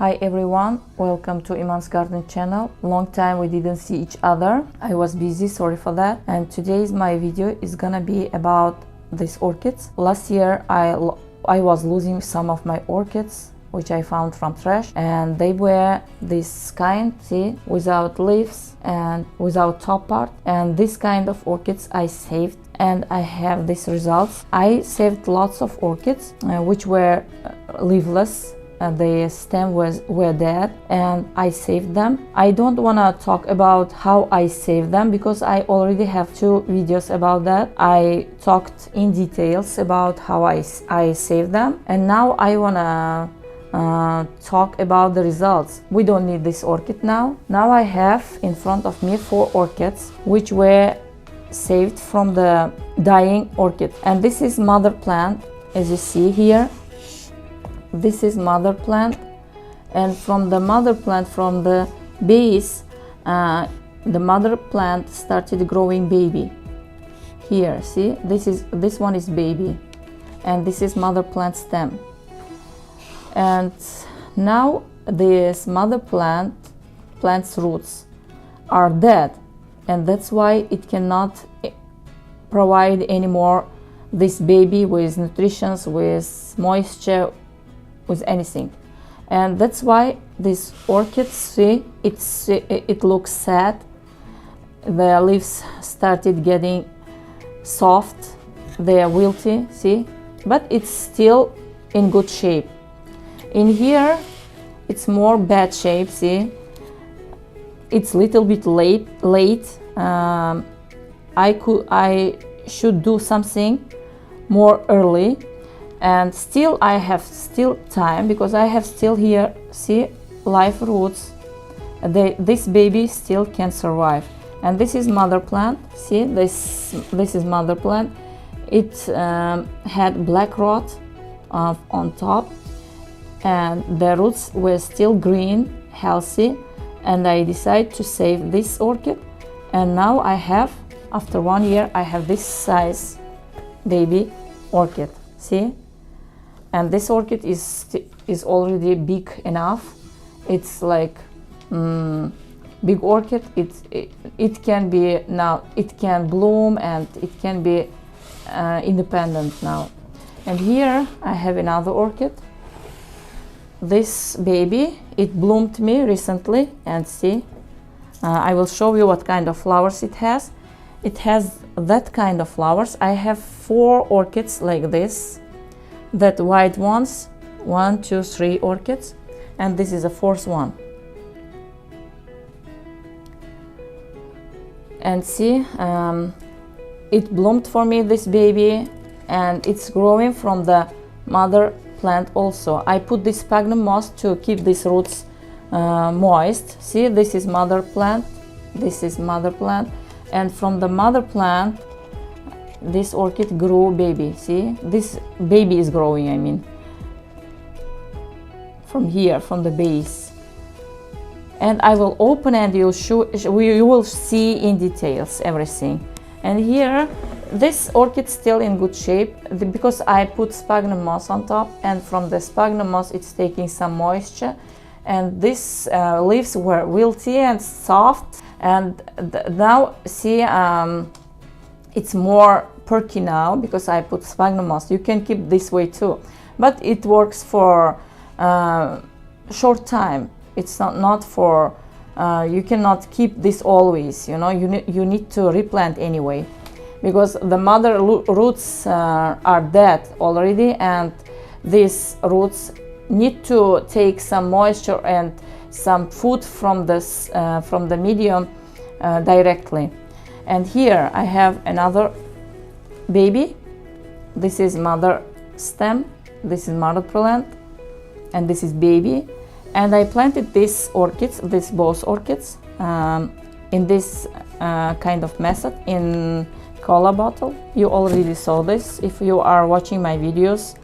Hi everyone, welcome to Emaan's Garden channel. Long time we didn't see each other. I was busy, sorry for that. And today's my video is gonna be about these orchids. Last year I was losing some of my orchids which I found from trash, and they were this kind, see, without leaves and without top part. And this kind of orchids I saved, and I have these results. I saved lots of orchids which were leafless. The stem were dead, and I saved them. I don't want to talk about how I saved them because I already have 2 videos about that. I talked in details about how I saved them, and now I want to talk about the results. We don't need this orchid now. Now I have in front of me 4 orchids which were saved from the dying orchid, and this is mother plant, as you see here. This is mother plant, and from the mother plant, from the base, the mother plant started growing baby. Here, see, this one is baby, and this is mother plant stem. And now this mother plant's roots are dead, and that's why it cannot provide anymore this baby with nutrition, with moisture, with anything. And that's why this orchid, see, it looks sad. The leaves started getting soft, they are wilty, see, but it's still in good shape. In here it's more bad shape, see, it's little bit late. I should do something more early. And still I have time because I have still here, see, live roots. This baby still can survive. And this is mother plant, see, this is mother plant. It had black rot on top, and the roots were still green, healthy, and I decided to save this orchid. And now I have, after 1 year, I have this size baby orchid, see. And this orchid is already big enough. It's like big orchid. It can be now. It can bloom and it can be independent now. And here I have another orchid. This baby, it bloomed me recently, and see, I will show you what kind of flowers it has. It has that kind of flowers. I have 4 orchids like this. That white ones, 1, 2, 3 orchids, and this is the 4th one. And see, it bloomed for me, this baby, and it's growing from the mother plant also. I put this sphagnum moss to keep these roots moist. See, this is mother plant, this is mother plant, and from the mother plant this orchid grew baby. See, this baby is growing, I mean, from here, from the base. And I will open, and you will see in details everything. And here this orchid still in good shape because I put sphagnum moss on top, and from the sphagnum moss it's taking some moisture, and these leaves were wilty and soft. And now see, it's more perky now because I put sphagnum moss. You can keep this way too, but it works for short time. It's not for you cannot keep this always, you know. You need to replant anyway because the mother roots are dead already, and these roots need to take some moisture and some food from the medium directly. And here I have another baby. This is mother stem, this is mother plant, and this is baby. And I planted these orchids, these both orchids, in this kind of method, in cola bottle. You already saw this. If you are watching my videos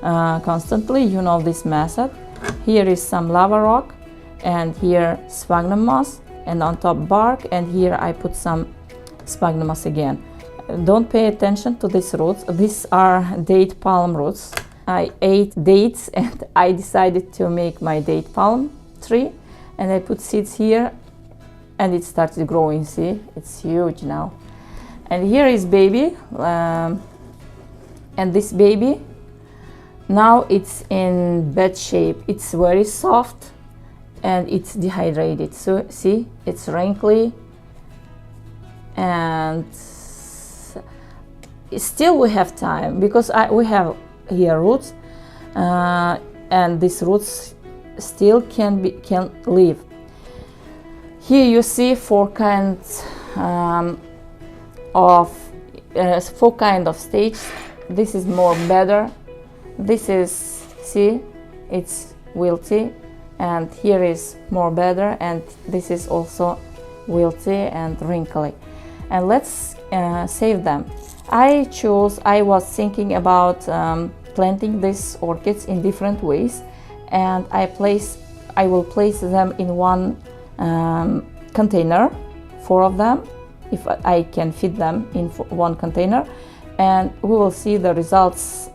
constantly, you know this method. Here is some lava rock, and here sphagnum moss, and on top bark, and here I put some sphagnum moss again. Don't pay attention to these roots. These are date palm roots. I ate dates and I decided to make my date palm tree, and I put seeds here and it started growing. See, it's huge now. And here is baby, and this baby now it's in bad shape. It's very soft and it's dehydrated. So see, it's wrinkly, and still we have time because we have here roots, and these roots still can live. Here you see four kinds of stage. This is more better. This is, see, it's wilty, and here is more better, and this is also wilty and wrinkly. And let's save them. I was thinking about planting these orchids in different ways, and I will place them in one container, 4 of them, if I can fit them in one container, and we will see the results,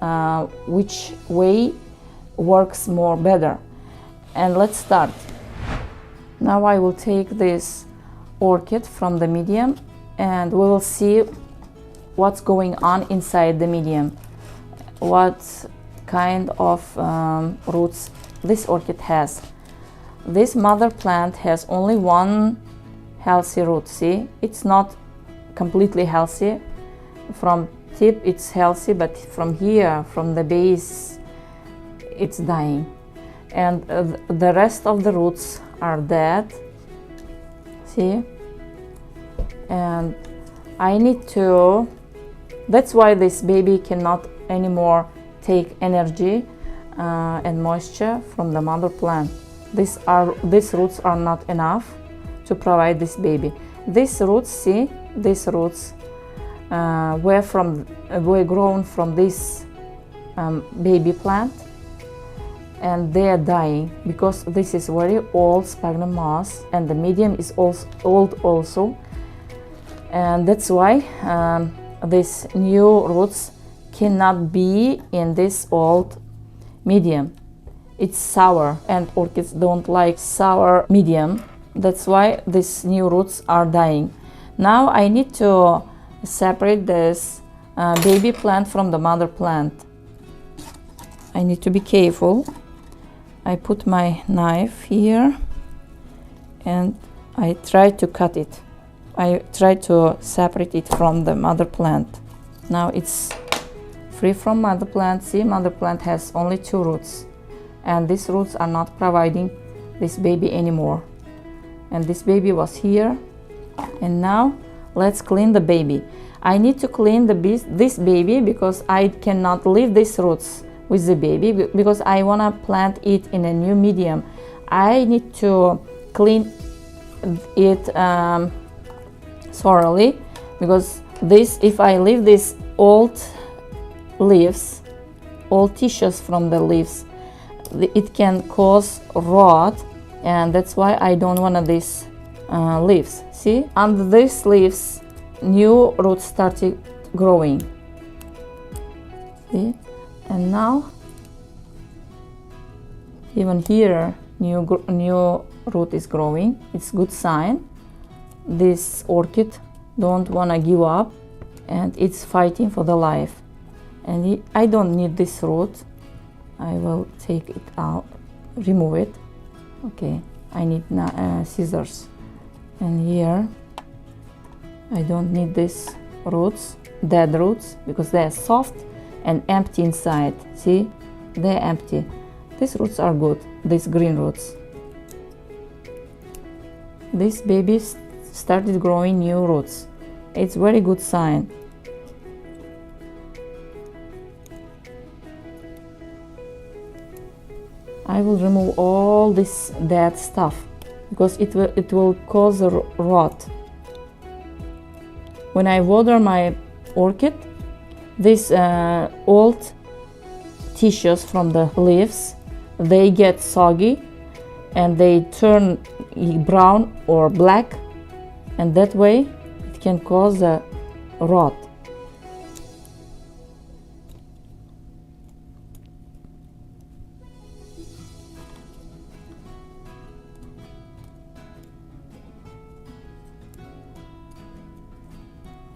which way works more better. And let's start. Now I will take this orchid from the medium, and we will see what's going on inside the medium, what kind of roots this orchid has. This mother plant has only one healthy root. See, it's not completely healthy. From tip it's healthy, but from here, from the base, it's dying, and the rest of the roots are dead. See, and I need to, that's why this baby cannot anymore take energy and moisture from the mother plant. These roots are not enough to provide this baby. These roots, see, these roots were grown from this baby plant, and they are dying because this is very old sphagnum moss, and the medium is also old also, and that's why these new roots cannot be in this old medium. It's sour, and orchids don't like sour medium. That's why these new roots are dying. Now I need to separate this baby plant from the mother plant. I need to be careful. I put my knife here and I try to cut it. I try to separate it from the mother plant. Now it's free from mother plant. See, mother plant has only 2 roots, and these roots are not providing this baby anymore. And this baby was here, and now let's clean the baby. I need to clean this baby because I cannot leave these roots with the baby because I want to plant it in a new medium. I need to clean it thoroughly, because if I leave these old leaves, old tissues from the leaves, it can cause rot, and that's why I don't want these leaves. See, under these leaves new roots started growing. See, and now even here new root is growing. It's good sign. This orchid don't want to give up, and it's fighting for the life. And I don't need this root. I will take it out, remove it. Okay, I need scissors. And here I don't need these roots, dead roots, because they're soft and empty inside. See, they're empty. These roots are good, these green roots. This baby started growing new roots. It's very good sign. I will remove all this dead stuff because it will cause a rot. When I water my orchid, these old tissues from the leaves, they get soggy and they turn brown or black, and that way it can cause a rot.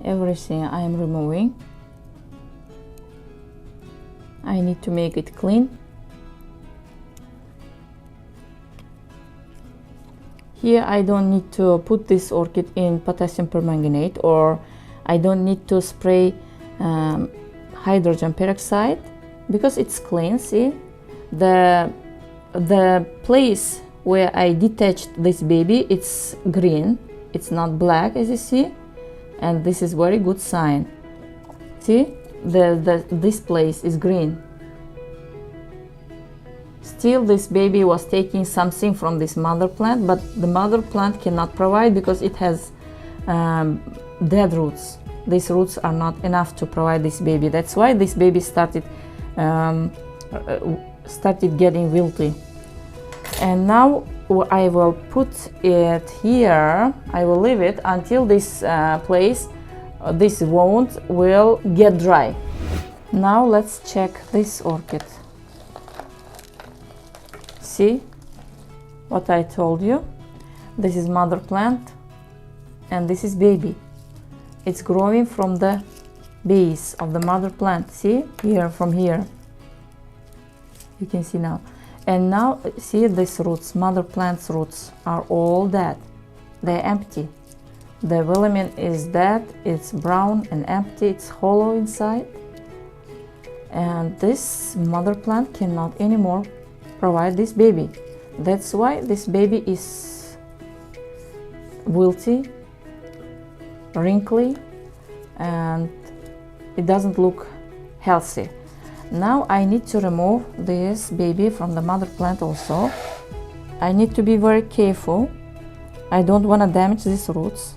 everything I am removing. I need to make it clean. Here I don't need to put this orchid in potassium permanganate, or I don't need to spray hydrogen peroxide because it's clean. See, the place where I detached this baby, it's green, it's not black, as you see, and this is very good sign. See, this place is green. Still, this baby was taking something from this mother plant, but the mother plant cannot provide because it has dead roots. These roots are not enough to provide this baby. That's why this baby started getting wilty. And now I will put it here. I will leave it until this place, this wound will get dry. Now let's check this orchid. See what I told you? This is mother plant and this is baby. It's growing from the base of the mother plant. See here, from here. You can see now. And now see these roots, mother plant's roots are all dead. They're empty. The filament is dead, it's brown and empty, it's hollow inside. And this mother plant cannot anymore provide this baby. That's why this baby is wilty, wrinkly, and it doesn't look healthy. Now I need to remove this baby from the mother plant also. I need to be very careful. I don't want to damage these roots.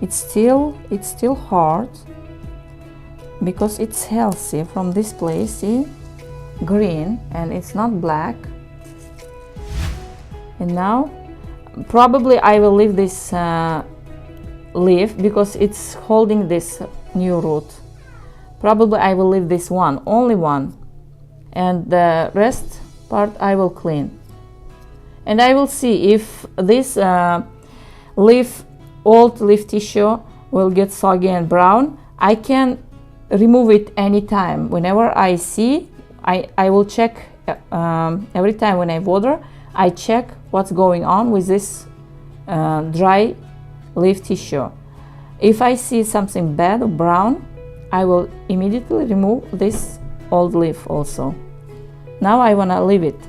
It's still hard because it's healthy from this place. See, green, and it's not black. And now probably I will leave this leaf because it's holding this new root. Probably I will leave this one, only one, and the rest part I will clean. And I will see if this old leaf tissue will get soggy and brown. I can remove it anytime. Whenever I see, I will check every time when I water. I check what's going on with this dry leaf tissue. If I see something bad or brown, I will immediately remove this old leaf also. Now I want to leave it.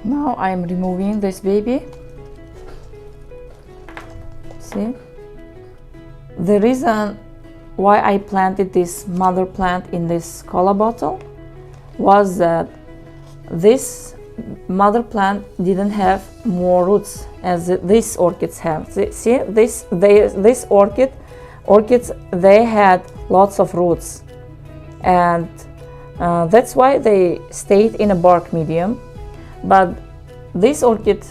Now I am removing this baby. See? The reason why I planted this mother plant in this cola bottle was that this mother plant didn't have more roots as these orchids have. See, this orchids, they had lots of roots, and that's why they stayed in a bark medium. But this orchid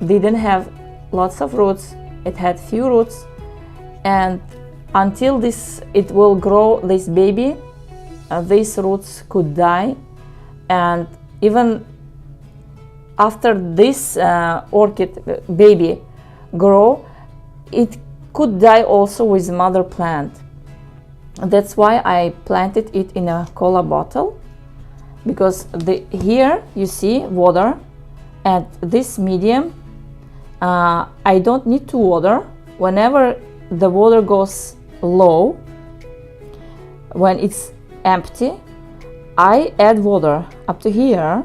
didn't have lots of roots. It had few roots, and until it will grow this baby, these roots could die. And even after this orchid baby grow, it could die also with mother plant. That's why I planted it in a cola bottle, because here you see water, and this medium I don't need to water. Whenever the water goes low, when it's empty, I add water up to here,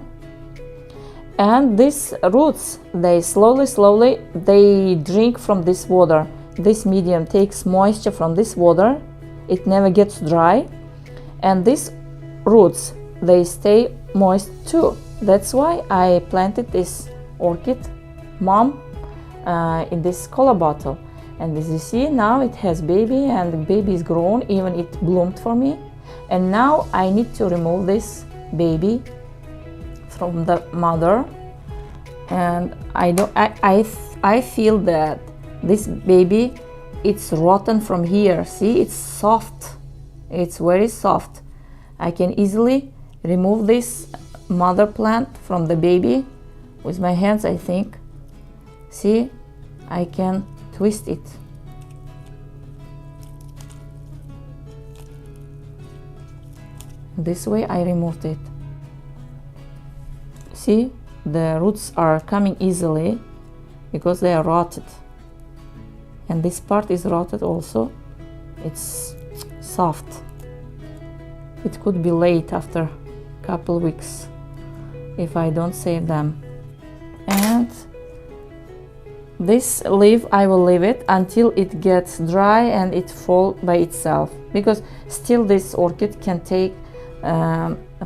and these roots, they slowly they drink from this water. This medium takes moisture from this water. It never gets dry, and these roots, they stay moist too. That's why I planted this orchid mom in this cola bottle. And as you see, now it has baby, and the baby is grown, even it bloomed for me. And now I need to remove this baby from the mother, and I feel that this baby, it's rotten from here. See, it's soft, it's very soft. I can easily remove this mother plant from the baby with my hands, I think. See, I can twist it. This way I removed it. See, the roots are coming easily because they are rotted, and this part is rotted also. It's soft. It could be late after a couple weeks if I don't save them. And this leaf, I will leave it until it gets dry and it falls by itself, because still this orchid can take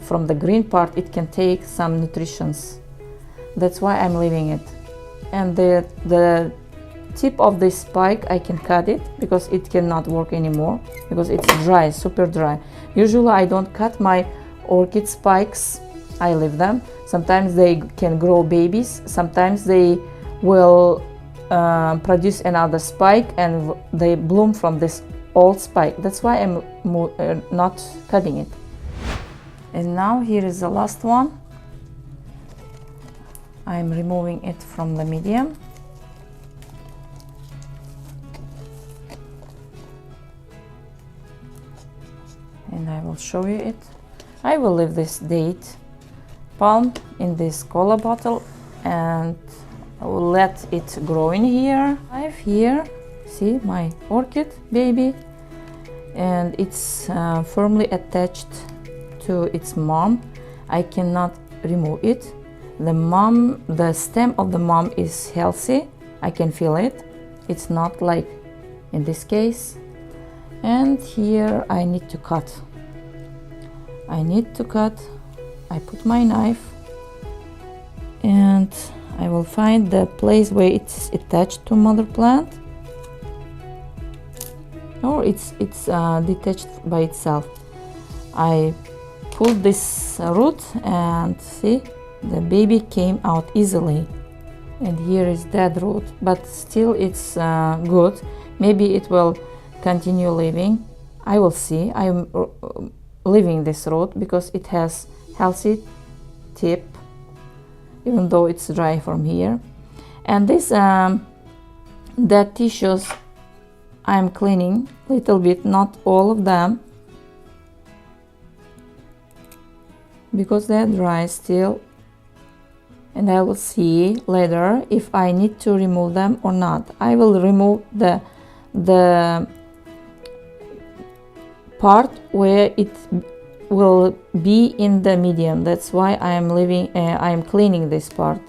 from the green part, it can take some nutritions. That's why I'm leaving it. And the tip of this spike, I can cut it because it cannot work anymore because it's dry, super dry. Usually I don't cut my orchid spikes, I leave them. Sometimes they can grow babies, sometimes they will produce another spike and they bloom from this old spike. That's why I'm not cutting it. And now here is the last one. I'm removing it from the medium. And I will show you it. I will leave this date palm in this cola bottle and I will let it grow in here. I have here, see, my orchid baby, and it's firmly attached to its mom. I cannot remove it. The stem of the mom is healthy. I can feel it. It's not like in this case. And here I need to cut. I put my knife and I will find the place where it's attached to mother plant, or it's detached by itself. I pulled this root and see, the baby came out easily. And here is dead root, but still it's good. Maybe it will continue living. I will see. I'm leaving this root because it has healthy tip, even though it's dry from here. And this dead tissues I'm cleaning a little bit, not all of them, because they're dry still. And I will see later if I need to remove them or not. I will remove the part where it will be in the medium. That's why I am cleaning this part.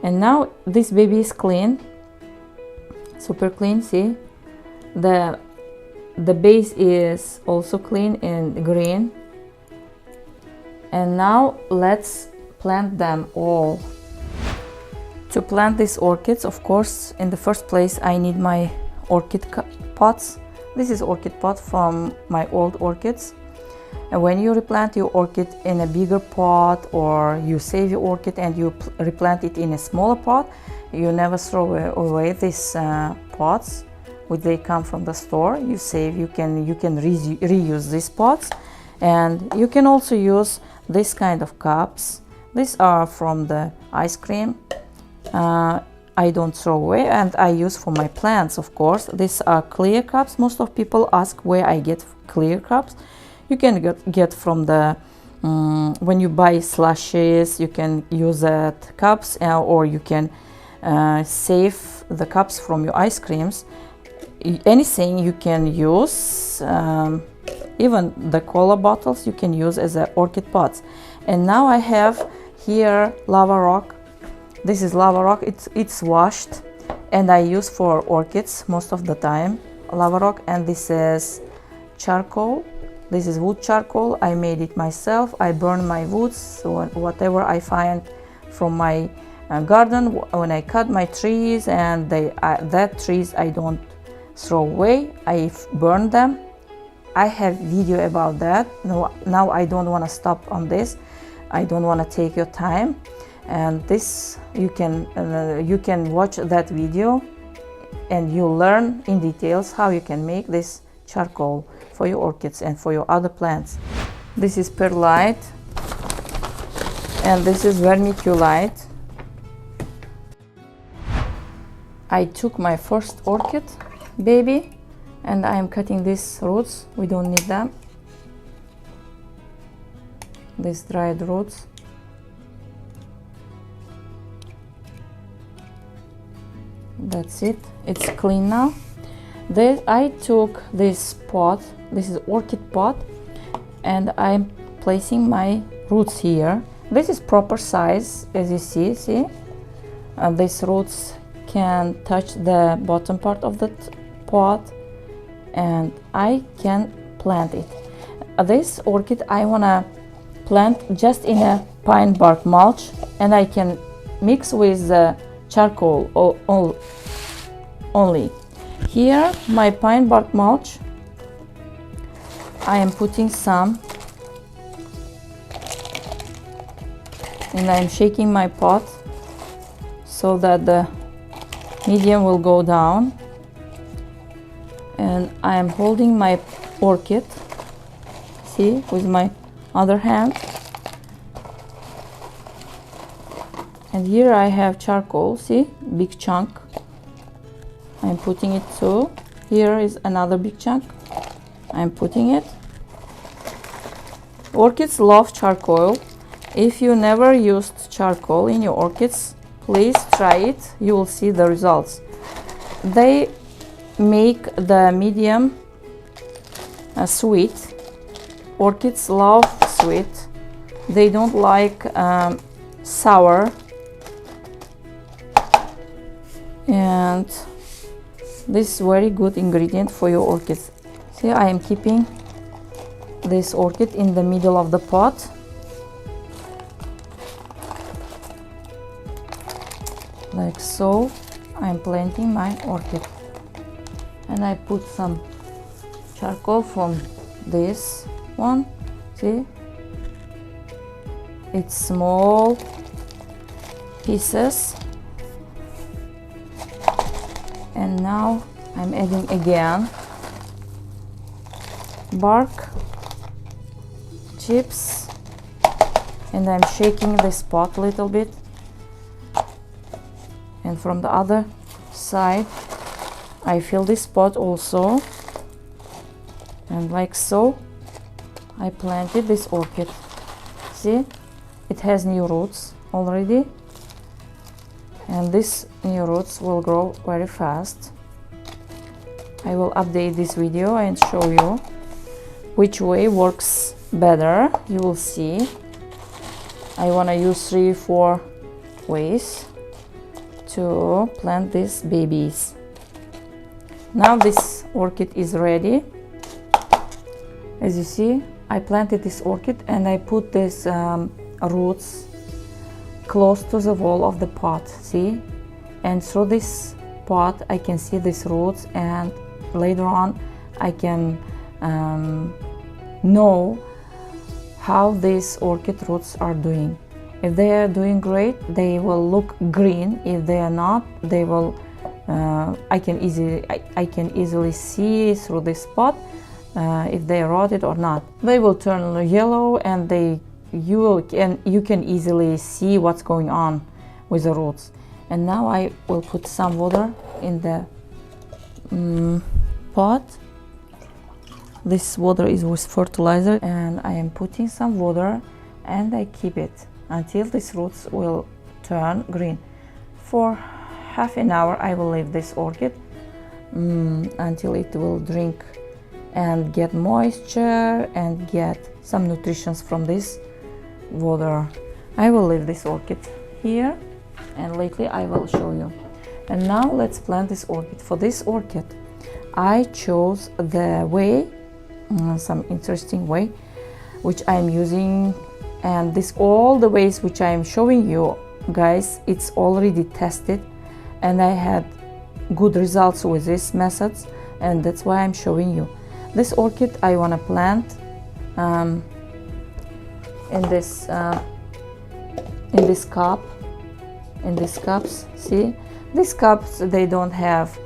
And now this baby is clean, super clean. See, the base is also clean and green. And now let's plant them all. To plant these orchids, of course, in the first place I need my orchid pots. This is orchid pot from my old orchids. And when you replant your orchid in a bigger pot, or you save your orchid and you replant it in a smaller pot, you never throw away these pots which they come from the store. You save, you can reuse these pots. And you can also use this kind of cups. These are from the ice cream. I don't throw away, and I use for my plants, of course. These are clear cups. Most of people ask where I get clear cups. You can get from the when you buy slushes, you can use that cups, or you can save the cups from your ice creams. Anything you can use, even the cola bottles you can use as orchid pots. And now I have here lava rock. This is lava rock. It's washed, and I use for orchids most of the time, lava rock. And this is charcoal. This is wood charcoal. I made it myself. I burn my woods, so whatever I find from my garden when I cut my trees, and that trees I don't throw away. I burn them. I have video about that. Now I don't want to stop on this. I don't want to take your time. And this you can watch that video and you learn in details how you can make this charcoal for your orchids and for your other plants. This is perlite and this is vermiculite. I took my first orchid baby and I am cutting these roots. We don't need them. these dried roots. That's it, it's clean now. Then I took this pot, this is orchid pot, and I'm placing my roots here. This is proper size, as you see. These roots can touch the bottom part of the pot, and I can plant it. This orchid I wanna plant just in a pine bark mulch, and I can mix with charcoal only. Here my pine bark mulch, I am putting some, and I'm shaking my pot so that the medium will go down, and I am holding my orchid, see, with my other hand, and here I have charcoal, see, big chunk. I'm putting it too. Here is another big chunk. I'm putting it. Orchids love charcoal. If you never used charcoal in your orchids, please try it. You will see the results. They make the medium sweet. Orchids love sweet. They don't like sour. And this is very good ingredient for your orchids. See, I am keeping this orchid in the middle of the pot. Like so. I'm planting my orchid. And I put some charcoal from this one. See? It's small pieces. And now I'm adding again bark chips, and I'm shaking this pot a little bit, and from the other side I fill this pot also, and like so I planted this orchid. See, it has new roots already, and these new roots will grow very fast. I will update this video and show you which way works better. You will see. I want to use 3-4 ways to plant these babies. Now this orchid is ready. As you see, I planted this orchid and I put these roots close to the wall of the pot, see, and through this pot I can see these roots, and later on I can know how these orchid roots are doing. If they are doing great, they will look green. If they are not, they will I can easily see through this pot if they are rotted or not. They will turn yellow, and you can easily see what's going on with the roots. And now I will put some water in the pot. This water is with fertilizer, and I am putting some water, and I keep it until these roots will turn green. For half an hour I will leave this orchid until it will drink and get moisture and get some nutrition from this water. I will leave this orchid here, and lately I will show you. And now let's plant this orchid. For this orchid I chose the way, some interesting way which I'm using, and this all the ways which I'm showing you guys, it's already tested and I had good results with these methods, and that's why I'm showing you. This orchid I want to plant in this cup, in these cups. See, these cups, they don't have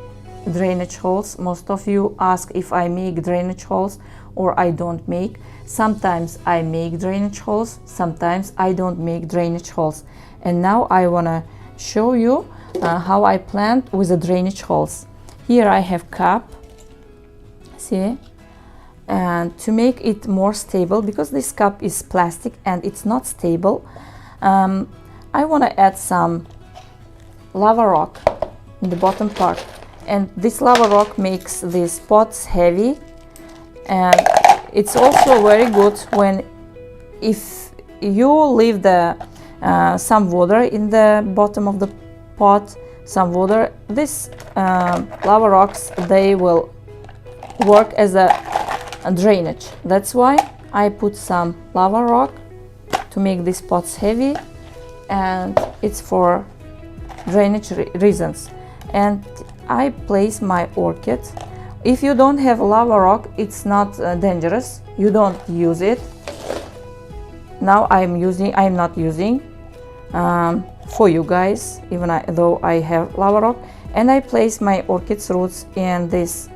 drainage holes. Most of you ask if I make drainage holes or I don't make. Sometimes I make drainage holes, sometimes I don't make drainage holes. And now I want to show you how I plant with the drainage holes. Here I have cup, see, And to make it more stable, because this cup is plastic and it's not stable, I want to add some lava rock in the bottom part. And this lava rock makes these pots heavy, and it's also very good when if you leave the some water in the bottom of the pot, some water, this lava rocks, they will work as a drainage. That's why I put some lava rock to make these pots heavy, and it's for drainage reasons. And I place my orchid. If you don't have lava rock, it's not dangerous, you don't use it. Now I'm not using for you guys, even though I have lava rock. And I place my orchid's roots in this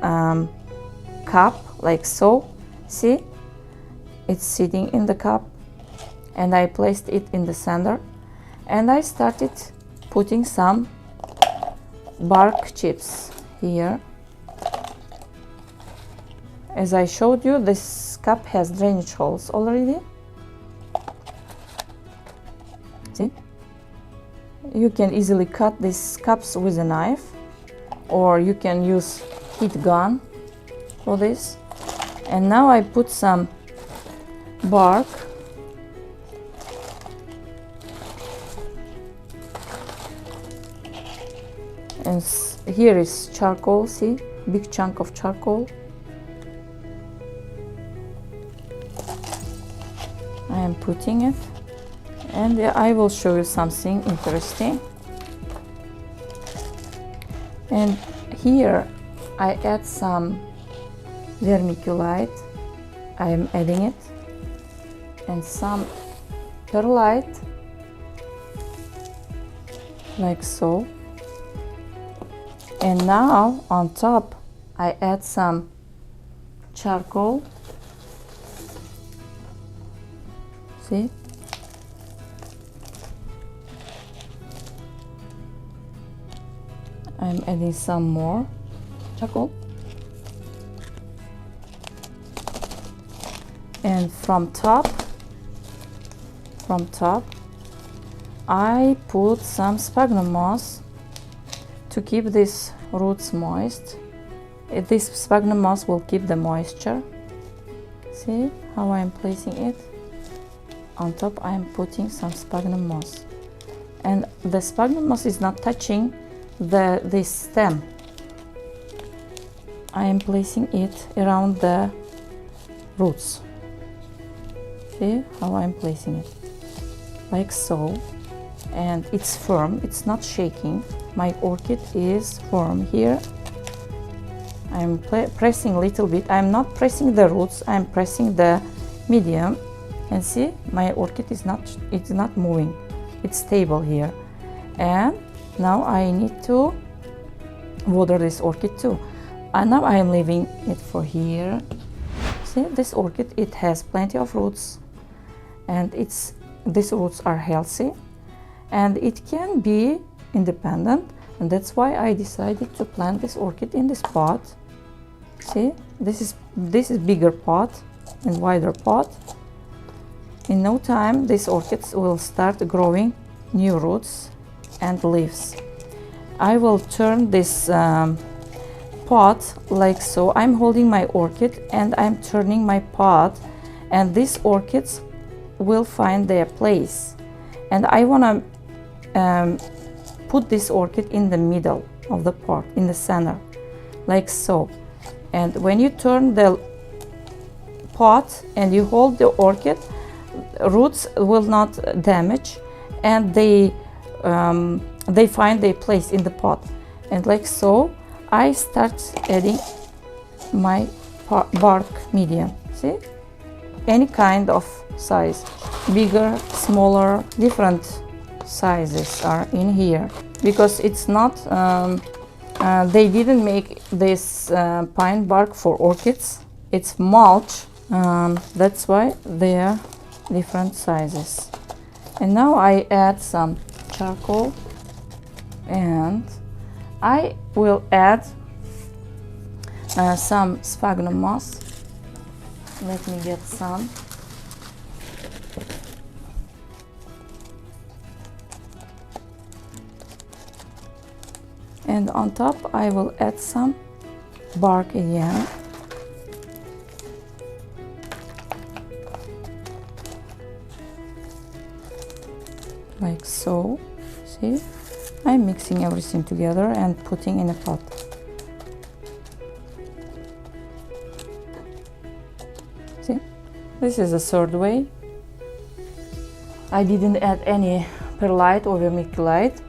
cup, like so. See, it's sitting in the cup, and I placed it in the center, and I started putting some bark chips here. As I showed you, this cup has drainage holes already. See, you can easily cut these cups with a knife, or you can use heat gun for this. And now I put some bark, and here is charcoal. See, big chunk of charcoal. I am putting it, and I will show you something interesting. And here I add some vermiculite. I am adding it, and some perlite, like so. And now on top I add some charcoal. See, I'm adding some more charcoal. And from top I put some sphagnum moss to keep these roots moist. This sphagnum moss will keep the moisture. See how I am placing it? On top I am putting some sphagnum moss, and the sphagnum moss is not touching this stem. I am placing it around the roots. See how I'm placing it? Like so. And it's firm, it's not shaking. My orchid is firm here. I'm pressing a little bit. I'm not pressing the roots, I'm pressing the medium. And see, my orchid is not moving. It's stable here. And now I need to water this orchid too. And now I am leaving it for here. See, this orchid, it has plenty of roots, and these roots are healthy, and it can be independent, and that's why I decided to plant this orchid in this pot. See, this is bigger pot and wider pot. In no time these orchids will start growing new roots and leaves. I will turn this pot like so. I'm holding my orchid and I'm turning my pot, and these orchids will find their place. And I want to put this orchid in the middle of the pot, in the center, like so. And when you turn the pot and you hold the orchid, roots will not damage, and they find their place in the pot. And like so, I start adding my bark medium. See, any kind of size, bigger, smaller, different sizes are in here, because it's not they didn't make this pine bark for orchids, it's mulch. That's why they are different sizes. And now I add some charcoal, and I will add some sphagnum moss. Let me get some. And on top I will add some bark again. Like so. See? I'm mixing everything together and putting in a pot. See? This is the third way. I didn't add any perlite or vermiculite.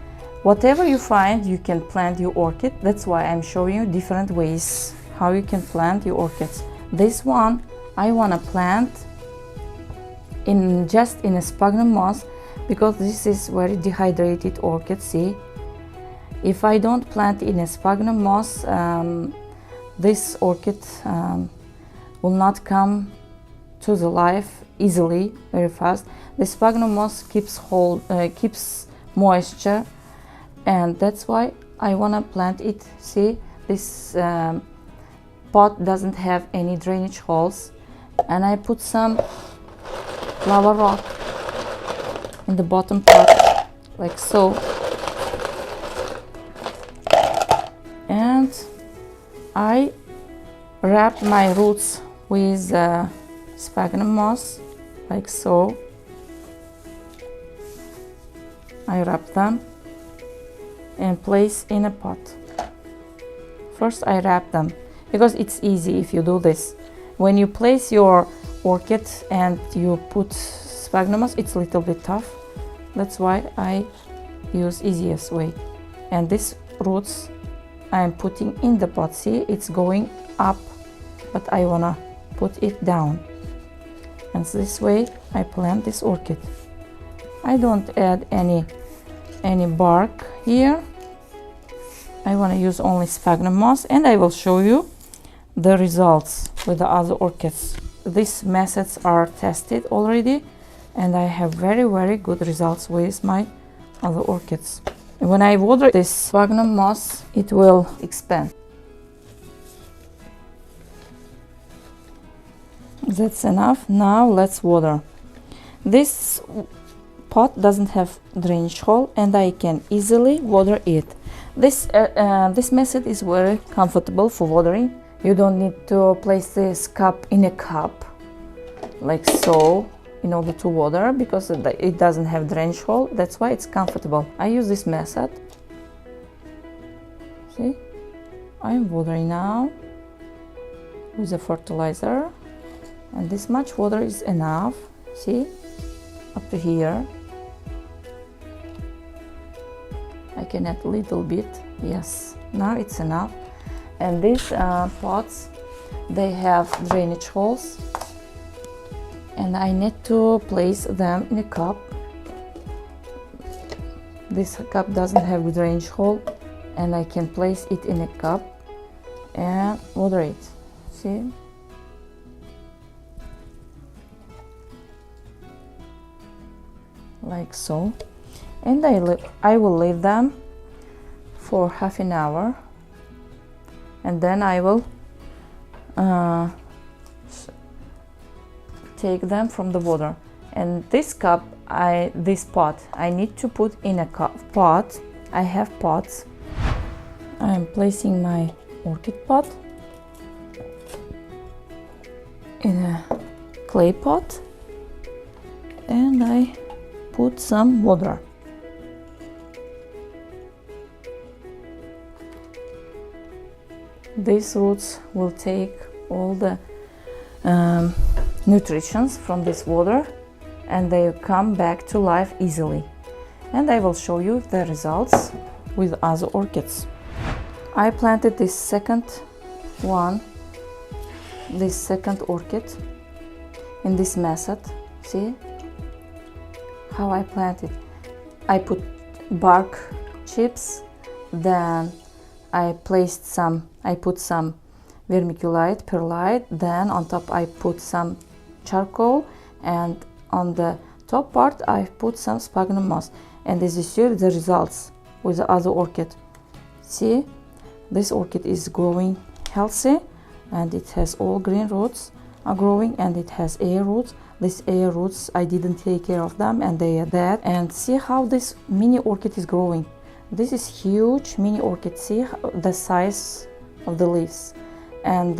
Whatever you find, you can plant your orchid. That's why I'm showing you different ways how you can plant your orchids. This one I want to plant just in a sphagnum moss, because this is very dehydrated orchid. See, if I don't plant in a sphagnum moss, this orchid will not come to the life easily, very fast. The sphagnum moss keeps moisture, and that's why I want to plant it. See, this pot doesn't have any drainage holes, and I put some lava rock in the bottom pot, like so. And I wrap my roots with sphagnum moss, like so. I wrap them and place in a pot. First I wrap them, because it's easy if you do this. When you place your orchid and you put sphagnum moss, it's a little bit tough. That's why I use easiest way. And these roots I'm putting in the pot. See, it's going up, but I wanna put it down. And this way I plant this orchid. I don't add any bark here. I want to use only sphagnum moss, and I will show you the results with the other orchids. These methods are tested already, and I have very, very good results with my other orchids. When I water this sphagnum moss, it will expand. That's enough. Now let's water. This pot doesn't have drainage hole, and I can easily water it. This method is very comfortable for watering. You don't need to place this cup in a cup like so in order to water, because it doesn't have drainage hole. That's why it's comfortable. I use this method. See, I'm watering now with the fertilizer, and this much water is enough. See, up to here. I can add a little bit. Yes, now it's enough. And these pots, they have drainage holes, and I need to place them in a cup. This cup doesn't have a drainage hole, and I can place it in a cup and water it. See, like so. And I will leave them for half an hour, and then I will take them from the water. And this pot I need to put in a pot. I have pots. I'm placing my orchid pot in a clay pot, and I put some water. These roots will take all the nutrients from this water, and they come back to life easily. And I will show you the results with other orchids. I planted this second orchid in this method. See how I planted. I put bark chips, then I put some vermiculite, perlite, then on top I put some charcoal, and on the top part I put some sphagnum moss. And this is here the results with the other orchid. See, this orchid is growing healthy, and it has all green roots. are growing, and it has air roots. These air roots, I didn't take care of them and they are dead. And see how this mini orchid is growing. This is huge mini orchid. See the size of the leaves, and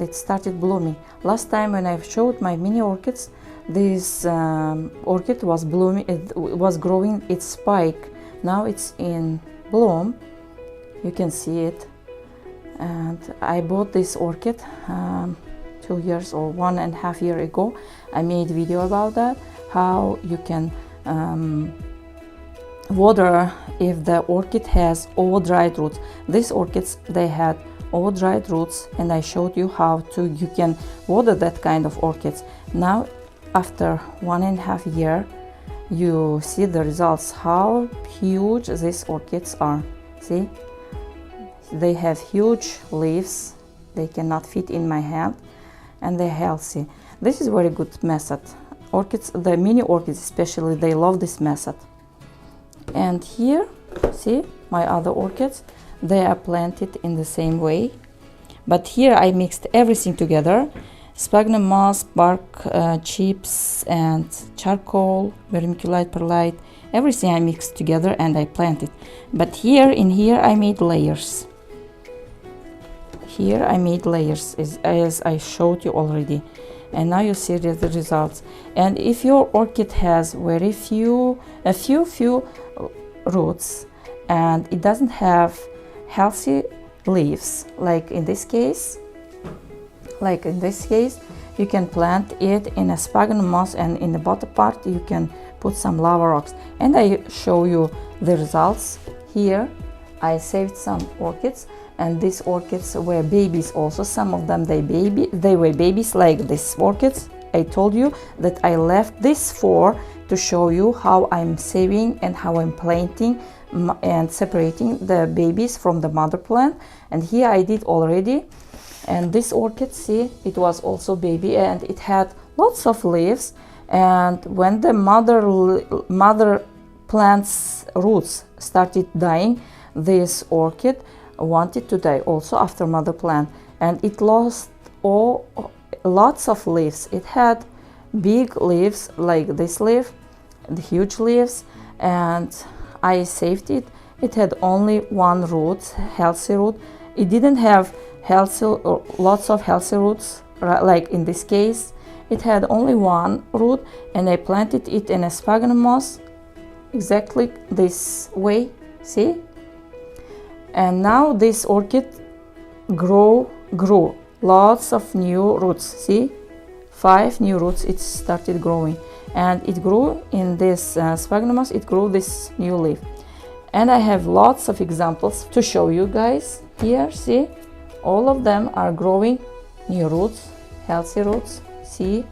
it started blooming. Last time when I showed my mini orchids, this orchid was blooming. It was growing its spike. Now it's in bloom. You can see it. And I bought this orchid 2 years or 1.5 years ago. I made a video about that, how you can water if the orchid has all dried roots. These orchids, they had all dried roots, and I showed you how you can water that kind of orchids. Now after 1.5 years, you see the results, how huge these orchids are. See, they have huge leaves, they cannot fit in my hand, and they're healthy. This is very good method. Orchids, the mini orchids especially, they love this method. And here, see my other orchids, they are planted in the same way, but here I mixed everything together: sphagnum moss, bark chips, and charcoal, vermiculite, perlite. Everything I mixed together and I planted. But here I made layers. Here I made layers as I showed you already, and now you see the results. And if your orchid has very few roots and it doesn't have healthy leaves, like in this case, you can plant it in a sphagnum moss, and in the bottom part you can put some lava rocks, and I show you the results. Here I saved some orchids, and these orchids were babies also. Some of them they were babies, like these orchids. I told you that I left this to show you how I'm saving and how I'm planting and separating the babies from the mother plant. And here I did already. And this orchid, see, it was also baby, and it had lots of leaves. And when the mother plant's roots started dying, this orchid wanted to die also after mother plant, and it lost lots of leaves. It had big leaves like this leaf, the huge leaves, and I saved it. It had only one root, healthy root. It didn't have lots of healthy roots, like in this case. It had only one root, and I planted it in a sphagnum moss exactly this way, see? And now this orchid grew lots of new roots. See, 5 new roots it started growing, and it grew in this sphagnum moss. It grew this new leaf, and I have lots of examples to show you guys. Here, see, all of them are growing new roots, healthy roots. See,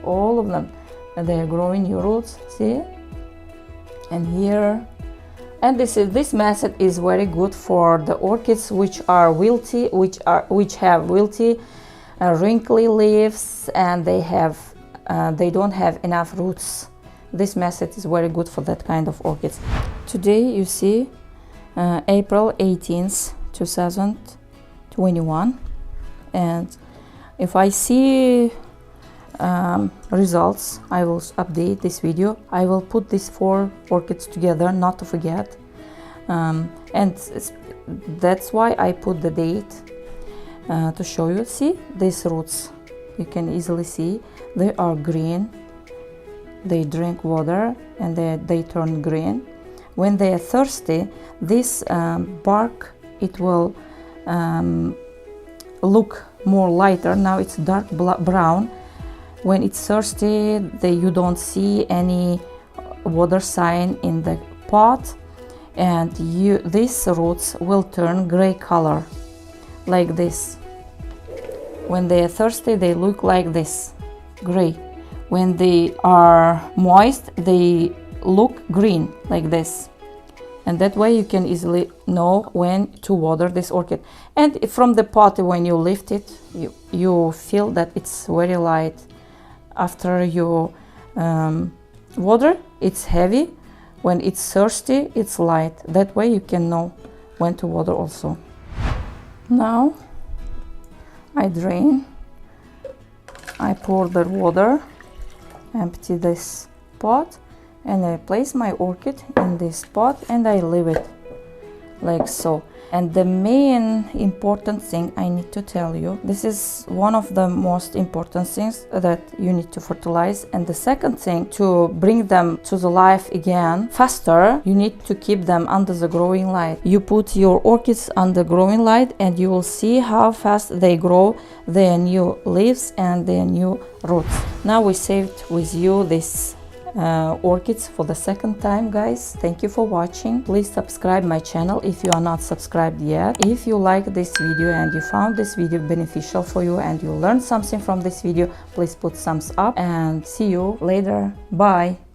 all of them, and they are growing new roots. See, and here. And this method is very good for the orchids which are wilty, which have wilty, wrinkly leaves, and they don't have enough roots. This method is very good for that kind of orchids. Today you see April 18th, 2021, and if I see results, I will update this video. I will put these 4 orchids together, not to forget, and that's why I put the date to show you. See, these roots, you can easily see they are green. They drink water and they turn green. When they are thirsty, this bark, it will look more lighter. Now it's dark brown. When it's thirsty, you don't see any water sign in the pot, and these roots will turn gray color, like this. When they are thirsty, they look like this, gray. When they are moist, they look green, like this. And that way you can easily know when to water this orchid. And from the pot, when you lift it, you feel that it's very light. After you water, it's heavy. When it's thirsty, it's light. That way you can know when to water also. Now I drain I pour the water, empty this pot, and I place my orchid in this pot and I leave it like so. And the main important thing I need to tell you, this is one of the most important things that you need to fertilize. And the second thing, to bring them to the life again faster, you need to keep them under the growing light. You put your orchids under growing light and you will see how fast they grow their new leaves and their new roots. Now we saved with you this orchids for the second time, guys. Thank you for watching. Please subscribe my channel if you are not subscribed yet. If you like this video and you found this video beneficial for you and you learned something from this video, please put thumbs up and see you later. Bye.